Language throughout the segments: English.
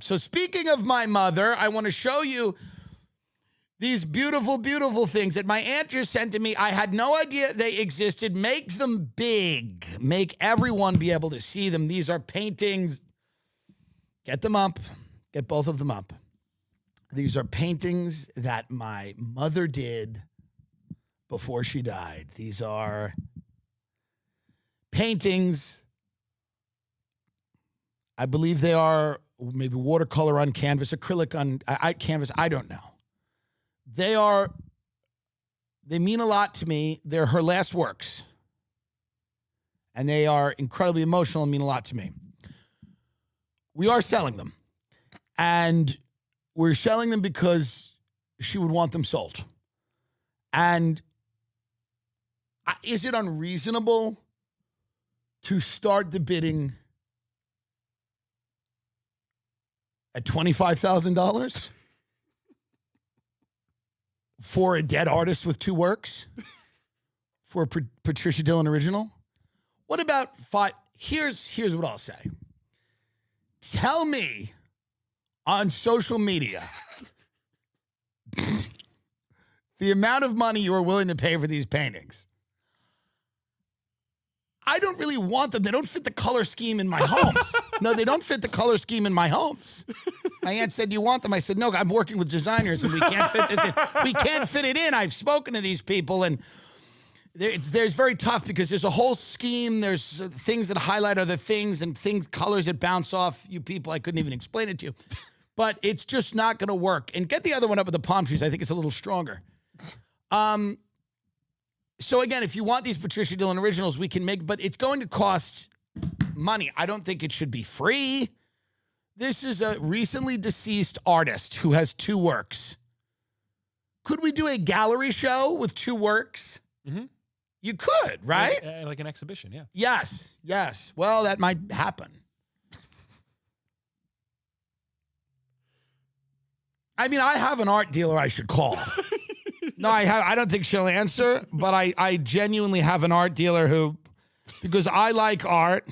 So speaking of my mother, I want to show you these beautiful, beautiful things that my aunt just sent to me. I had no idea they existed. Make them big. Make everyone be able to see them. These are paintings. Get them up. Get both of them up. These are paintings that my mother did before she died. These are paintings. I believe they are maybe watercolor on canvas, acrylic on canvas. I don't know. They mean a lot to me. They're her last works. And they are incredibly emotional and mean a lot to me. We are selling them. And we're selling them because she would want them sold. And is it unreasonable to start the bidding at $25,000 for a dead artist with two works? For a Patricia Dillon original? What about five? Here's what I'll say. Tell me on social media the amount of money you are willing to pay for these paintings. I don't really want them. They don't fit the color scheme in my homes. No, they don't fit the color scheme in my homes. My aunt said, "Do you want them?" I said, "No, I'm working with designers and we can't fit this in. We can't fit it in." I've spoken to these people and there's very tough because there's a whole scheme. There's things that highlight other things and colors that bounce off you people. I couldn't even explain it to you. But it's just not going to work. And get the other one up with the palm trees. I think it's a little stronger. So again, if you want these Patricia Dillon originals, we can make, but it's going to cost money. I don't think it should be free. This is a recently deceased artist who has two works. Could we do a gallery show with two works? Mm-hmm. You could, right? Like an exhibition, yeah. Yes. Well, that might happen. I mean, I have an art dealer I should call. No, I don't think she'll answer, but I genuinely have an art dealer who, because I like art.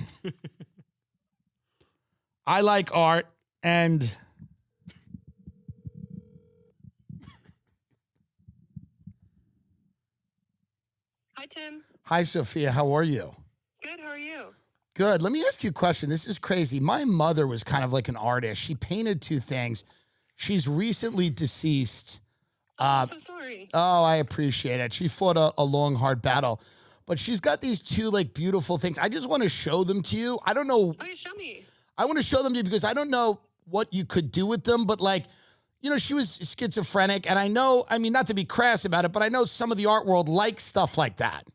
I like art, and Hi, Tim. Hi, Sophia. How are you? Good. How are you? Good. Let me ask you a question. This is crazy. My mother was kind of like an artist. She painted two things. She's recently deceased. I'm so sorry. Oh, I appreciate it. She fought a long, hard battle. But she's got these two, like, beautiful things. I just want to show them to you. I don't know. Oh, yeah, show me. I want to show them to you because I don't know what you could do with them. But, like, you know, she was schizophrenic. And I know, I mean, not to be crass about it, but I know some of the art world likes stuff like that.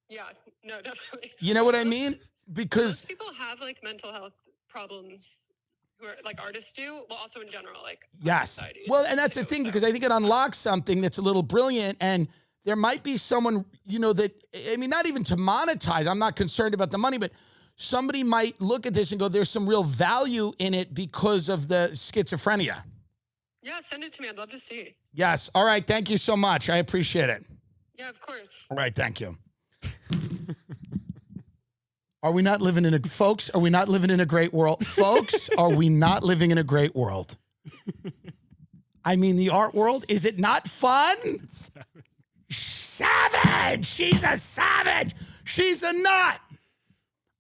Yeah, no, definitely. You know what I mean? Because most people have, like, mental health problems who are, like, artists do. Well, also in general, like, yes. society. Well, and that's the thing, because I think it unlocks something that's a little brilliant. And there might be someone, you know, that, I mean, not even to monetize. I'm not concerned about the money, but somebody might look at this and go, there's some real value in it because of the schizophrenia. Yeah, send it to me. I'd love to see. Yes. All right. Thank you so much. I appreciate it. Yeah, of course. All right. Thank you. Are we not living in a, folks, are we not living in a great world? Folks, are we not living in a great world? I mean, the art world, is it not fun? Savage. She's a savage. She's a nut.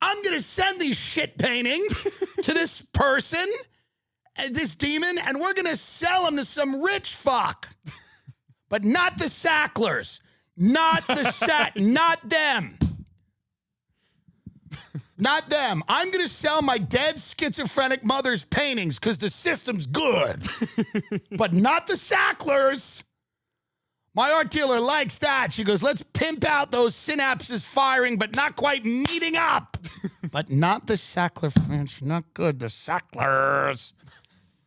I'm going to send these shit paintings to this person, this demon, and we're going to sell them to some rich fuck. But not the Sacklers. Not not them. Not them. I'm going to sell my dead schizophrenic mother's paintings because the system's good. But not the Sacklers. My art dealer likes that. She goes, let's pimp out those synapses firing, but not quite meeting up. But not the Sackler French. Not good, the Sacklers.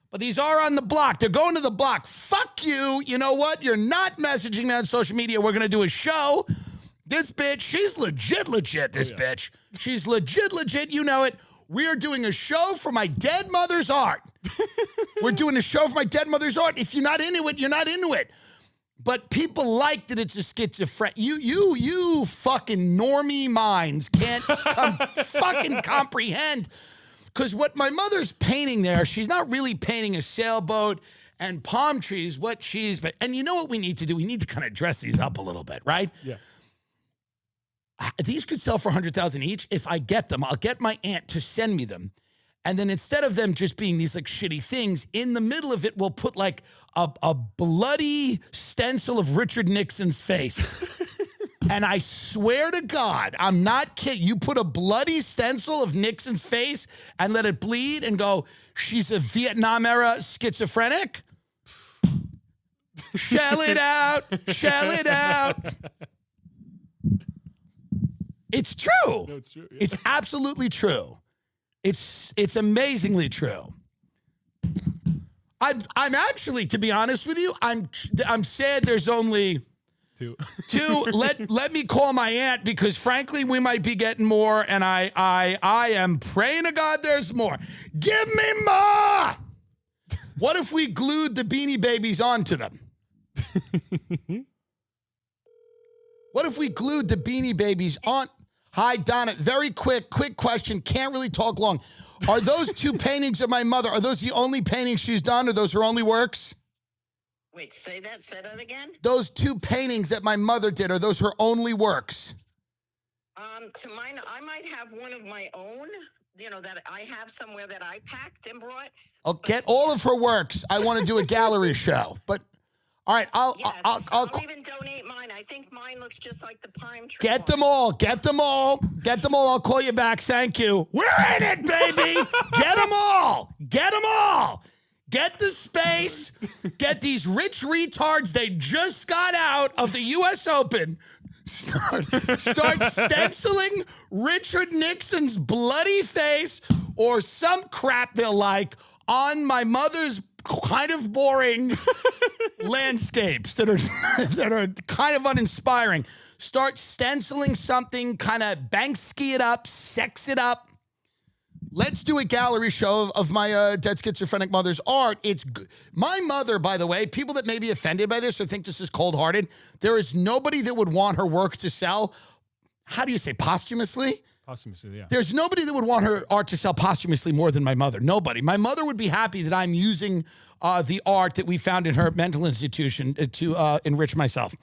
But these are on the block. They're going to the block. Fuck you. You know what? You're not messaging me on social media. We're going to do a show. This bitch, she's legit, this bitch. She's legit, you know it. We are doing a show for my dead mother's art. We're doing a show for my dead mother's art. If you're not into it, you're not into it. But people like that it's a schizophrenic. You fucking normie minds can't fucking comprehend Because what my mother's painting there, she's not really painting a sailboat and palm trees. And you know what we need to do? We need to kind of dress these up a little bit, right? Yeah. These could sell for $100,000 each. If I get them, I'll get my aunt to send me them. And then instead of them just being these like shitty things, in the middle of it, we'll put like a bloody stencil of Richard Nixon's face. And I swear to God, I'm not kidding. You put a bloody stencil of Nixon's face and let it bleed and go, she's a Vietnam era schizophrenic. Shell it out. Shell it out. It's true. No, it's true. Yeah. It's absolutely true. It's amazingly true. I'm actually, to be honest with you, I'm sad there's only Two. Let me call my aunt because frankly we might be getting more, and I am praying to God there's more. Give me more. What if we glued the Beanie Babies onto them? What if we glued the Beanie Babies on? Hi, Donna. Very quick question. Can't really talk long. Are those two paintings of my mother, are those the only paintings she's done? Are those her only works? Wait, say that again? Those two paintings that my mother did, are those her only works? To mine, I might have one of my own, that I have somewhere that I packed and brought. I'll get all of her works. I want to do a gallery show. But, all right, I'll even donate mine. I think mine looks just like the pine tree. get them all. Get them all. Get them all. I'll call you back. Thank you. We're in it, baby. Get them all. Get them all. Get the space. Get these rich retards. They just got out of the U.S. Open. Start stenciling Richard Nixon's bloody face or some crap they'll like on my mother's kind of boring landscapes that are kind of uninspiring. Start stenciling something, kind of Banksy it up, sex it up. Let's do a gallery show of my dead schizophrenic mother's art. My mother, by the way, people that may be offended by this or think this is cold-hearted, there is nobody that would want her work to sell. How do you say, posthumously? Posthumously, yeah. There's nobody that would want her art to sell posthumously more than my mother. Nobody. My mother would be happy that I'm using the art that we found in her mental institution to enrich myself.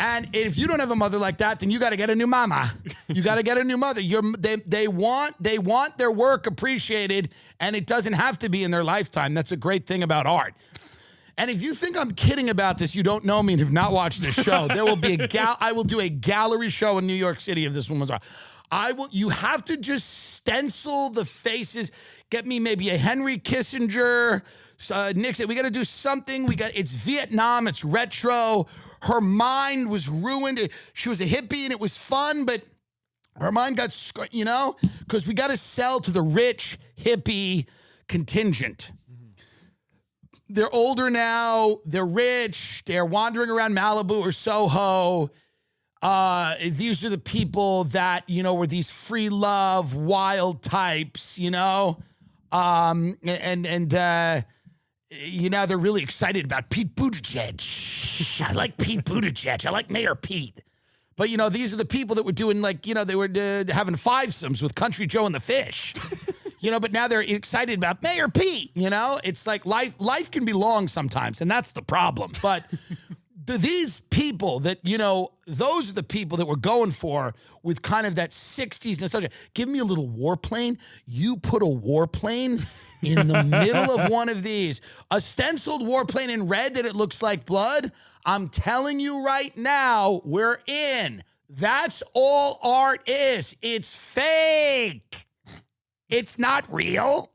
And if you don't have a mother like that, then you got to get a new mama. You got to get a new mother. They want their work appreciated, and it doesn't have to be in their lifetime. That's a great thing about art. And if you think I'm kidding about this, you don't know me and have not watched this show. There will be I will do a gallery show in New York City of this woman's art. You have to just stencil the faces. Get me maybe a Henry Kissinger, Nixon. We got to do something. It's Vietnam. It's retro. Her mind was ruined. She was a hippie and it was fun, but her mind got, because we got to sell to the rich hippie contingent. They're older now. They're rich. They're wandering around Malibu or Soho. These are the people that, were these free love, wild types, now they're really excited about Pete Buttigieg. I like Pete Buttigieg. I like Mayor Pete. But, these are the people that were doing they were having fivesomes with Country Joe and the Fish. But now they're excited about Mayor Pete, It's like life can be long sometimes, and that's the problem. But these people that, those are the people that we're going for with kind of that 60s nostalgia. Give me a little warplane. You put a warplane in the middle of one of these. A stenciled warplane in red that it looks like blood. I'm telling you right now, we're in. That's all art is. It's fake. It's not real.